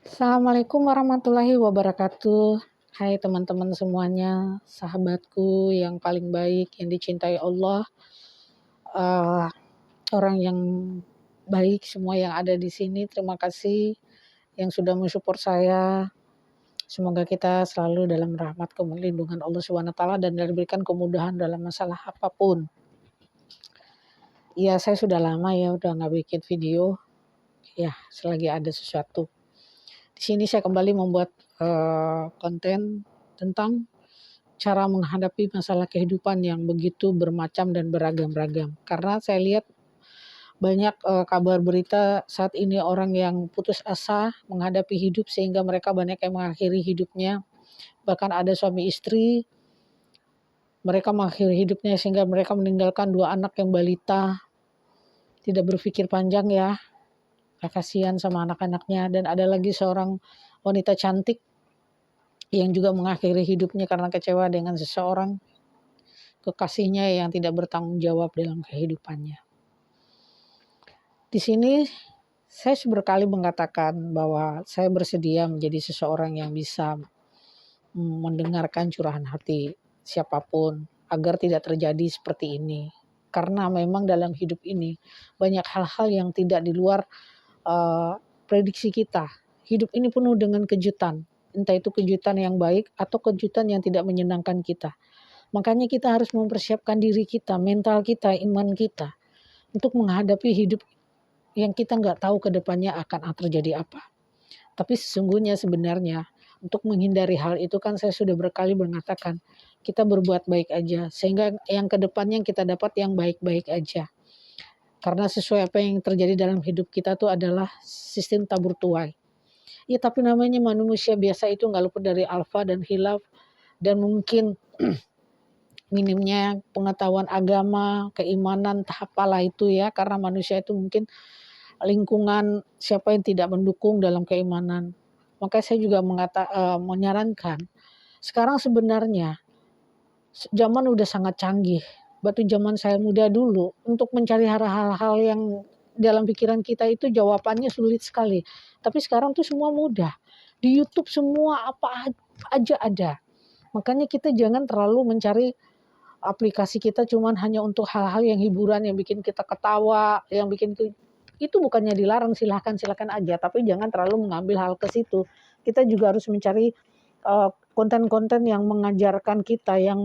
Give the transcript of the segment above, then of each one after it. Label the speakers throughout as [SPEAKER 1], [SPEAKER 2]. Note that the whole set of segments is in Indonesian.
[SPEAKER 1] Assalamualaikum warahmatullahi wabarakatuh. Hai teman-teman semuanya, sahabatku yang paling baik, yang dicintai Allah, uh, orang yang baik semua yang ada di sini. Terima kasih yang sudah mensupport saya. Semoga kita selalu dalam rahmat lindungan Allah SWT dan diberikan kemudahan dalam masalah apapun. Ya, saya sudah lama ya udah nggak bikin video. Ya, selagi ada sesuatu. Di sini saya kembali membuat konten tentang cara menghadapi masalah kehidupan yang begitu bermacam dan beragam-ragam. Karena saya lihat banyak kabar berita saat ini orang yang putus asa menghadapi hidup sehingga mereka banyak yang mengakhiri hidupnya. Bahkan ada suami istri, mereka mengakhiri hidupnya sehingga mereka meninggalkan 2 anak yang balita. Tidak berpikir panjang ya, kasihan sama anak-anaknya. Dan ada lagi seorang wanita cantik yang juga mengakhiri hidupnya karena kecewa dengan seseorang kekasihnya yang tidak bertanggung jawab dalam kehidupannya. Di sini saya berkali mengatakan bahwa saya bersedia menjadi seseorang yang bisa mendengarkan curahan hati siapapun agar tidak terjadi seperti ini. Karena memang dalam hidup ini banyak hal-hal yang tidak di luar prediksi kita. Hidup ini penuh dengan kejutan, entah itu kejutan yang baik atau kejutan yang tidak menyenangkan kita. Makanya kita harus mempersiapkan diri kita, mental kita, iman kita untuk menghadapi hidup yang kita nggak tahu ke depannya akan terjadi apa. Tapi sesungguhnya sebenarnya untuk menghindari hal itu kan saya sudah berkali mengatakan kita berbuat baik aja sehingga yang ke depannya kita dapat yang baik-baik aja. Karena sesuai apa yang terjadi dalam hidup kita tuh adalah sistem tabur tuai. Ya tapi namanya manusia biasa itu nggak luput dari alfa dan hilaf dan mungkin minimnya pengetahuan agama, keimanan, tahap apalah itu ya, karena manusia itu mungkin lingkungan siapa yang tidak mendukung dalam keimanan. Maka saya juga menyarankan, sekarang sebenarnya zaman udah sangat canggih. Batu zaman saya muda dulu, untuk mencari hal-hal yang dalam pikiran kita itu jawabannya sulit sekali. Tapi sekarang tuh semua mudah. Di YouTube semua apa aja ada. Makanya kita jangan terlalu mencari aplikasi kita cuman hanya untuk hal-hal yang hiburan, yang bikin kita ketawa, yang bikin itu bukannya dilarang, silakan aja, tapi jangan terlalu mengambil hal ke situ. Kita juga harus mencari konten-konten yang mengajarkan kita, yang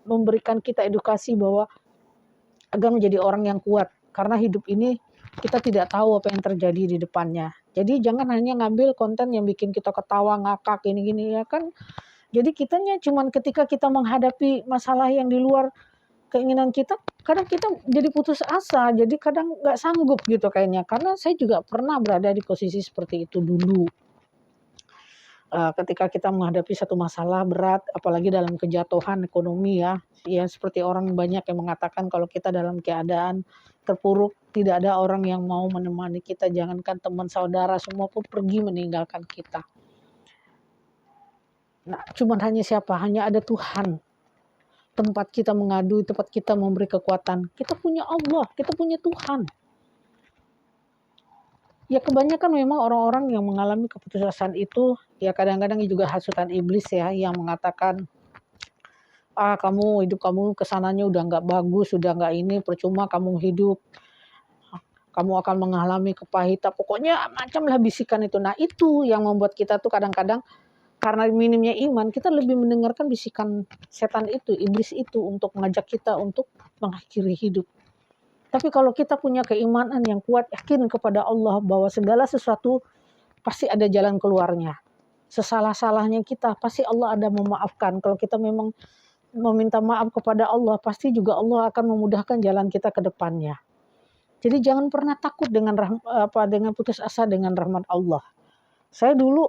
[SPEAKER 1] memberikan kita edukasi bahwa agar menjadi orang yang kuat. Karena hidup ini kita tidak tahu apa yang terjadi di depannya. Jadi jangan hanya ngambil konten yang bikin kita ketawa, ngakak, gini-gini ya kan. Jadi kitanya cuman ketika kita menghadapi masalah yang di luar keinginan kita, kadang kita jadi putus asa, jadi kadang nggak sanggup gitu kayaknya. Karena saya juga pernah berada di posisi seperti itu dulu. Ketika kita menghadapi satu masalah berat, apalagi dalam kejatuhan ekonomi ya seperti orang banyak yang mengatakan kalau kita dalam keadaan terpuruk, tidak ada orang yang mau menemani kita, jangankan teman saudara, semua pun pergi meninggalkan kita. Nah, cuman hanya siapa? Hanya ada Tuhan. Tempat kita mengadu, tempat kita memberi kekuatan. Kita punya Allah, kita punya Tuhan. Ya kebanyakan memang orang-orang yang mengalami keputusasaan itu, ya kadang-kadang juga hasutan iblis ya, yang mengatakan, hidup kamu kesananya udah nggak bagus, udah nggak ini, percuma kamu hidup. Kamu akan mengalami kepahitan, pokoknya macamlah bisikan itu. Nah itu yang membuat kita tuh kadang-kadang, karena minimnya iman, kita lebih mendengarkan bisikan setan itu, iblis itu untuk mengajak kita untuk mengakhiri hidup. Tapi kalau kita punya keimanan yang kuat, yakin kepada Allah bahwa segala sesuatu pasti ada jalan keluarnya. Sesalah-salahnya kita, pasti Allah ada memaafkan. Kalau kita memang meminta maaf kepada Allah, pasti juga Allah akan memudahkan jalan kita ke depannya. Jadi jangan pernah takut dengan putus asa dengan rahmat Allah. Saya dulu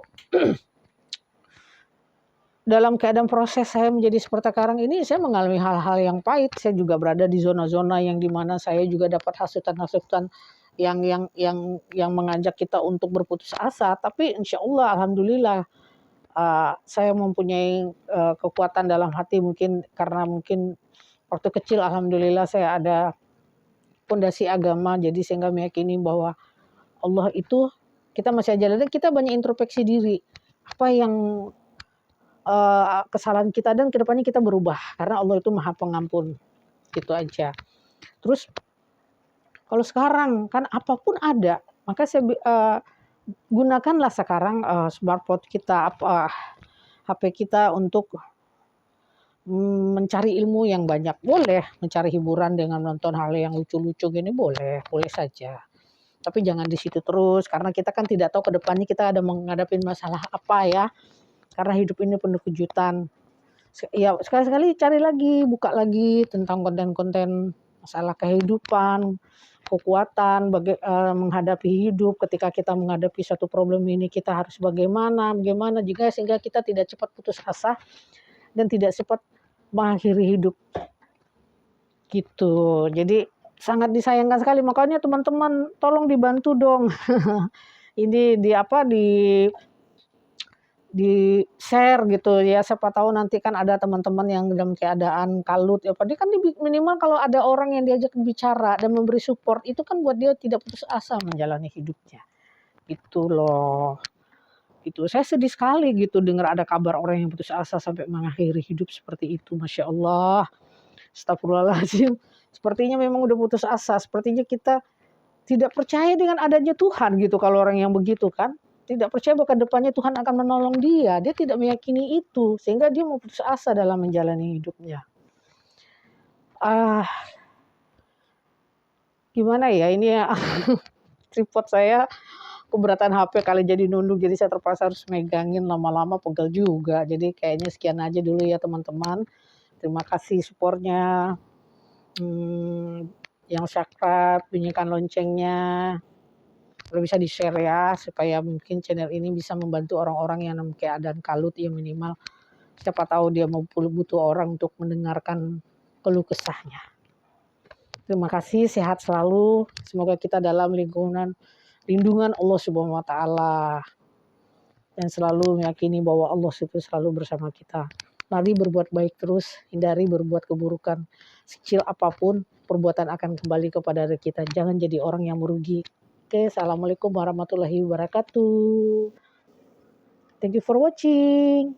[SPEAKER 1] dalam keadaan proses saya menjadi seperti sekarang ini, saya mengalami hal-hal yang pahit. Saya juga berada di zona-zona yang dimana saya juga dapat hasutan-hasutan yang mengajak kita untuk berputus asa. Tapi insya Allah, alhamdulillah, saya mempunyai kekuatan dalam hati, mungkin karena waktu kecil alhamdulillah saya ada fondasi agama, jadi sehingga meyakini bahwa Allah itu Kita masih aja dan kita banyak introspeksi diri. Apa yang kesalahan kita dan kedepannya kita berubah karena Allah itu Maha Pengampun. Gitu aja. Terus kalau sekarang kan apapun ada, maka saya gunakanlah sekarang smartphone kita, HP kita untuk mencari ilmu yang banyak. Boleh mencari hiburan dengan nonton hal yang lucu-lucu gini, boleh saja. Tapi jangan di situ terus karena kita kan tidak tahu ke depannya kita ada menghadapi masalah apa ya. Karena hidup ini penuh kejutan. Ya sekali-sekali cari lagi, buka lagi tentang konten-konten masalah kehidupan, kekuatan, menghadapi hidup. Ketika kita menghadapi suatu problem ini kita harus bagaimana juga sehingga kita tidak cepat putus asa dan tidak cepat mengakhiri hidup. Gitu. Jadi sangat disayangkan sekali. Makanya teman-teman tolong dibantu dong. Ini di share gitu ya, siapa tahu nanti kan ada teman-teman yang dalam keadaan kalut ya, dia kan minimal kalau ada orang yang diajak bicara dan memberi support itu kan buat dia tidak putus asa menjalani hidupnya gitu loh. Itu saya sedih sekali gitu dengar ada kabar orang yang putus asa sampai mengakhiri hidup seperti itu. Masya Allah, astagfirullahaladzim. Sepertinya memang udah putus asa, sepertinya kita tidak percaya dengan adanya Tuhan gitu kalau orang yang begitu kan. Tidak percaya bahwa depannya Tuhan akan menolong dia. Dia tidak meyakini itu. Sehingga dia mau putus asa dalam menjalani hidupnya. Gimana ya ini ya. Tripod saya keberatan HP kali jadi nunduk. Jadi saya terpaksa harus megangin lama-lama pegel juga. Jadi kayaknya sekian aja dulu ya teman-teman. Terima kasih supportnya. Yang subscribe, bunyikan loncengnya. Kalau bisa di-share ya, supaya mungkin channel ini bisa membantu orang-orang yang dalam keadaan kalut ya minimal. Siapa tahu dia butuh orang untuk mendengarkan keluh kesahnya. Terima kasih, sehat selalu. Semoga kita dalam lindungan Allah Subhanahu wa taala. Dan selalu meyakini bahwa Allah itu selalu bersama kita. Mari berbuat baik terus, hindari berbuat keburukan. Sekecil apapun, perbuatan akan kembali kepada kita. Jangan jadi orang yang merugi. Oke, assalamualaikum warahmatullahi wabarakatuh. Thank you for watching.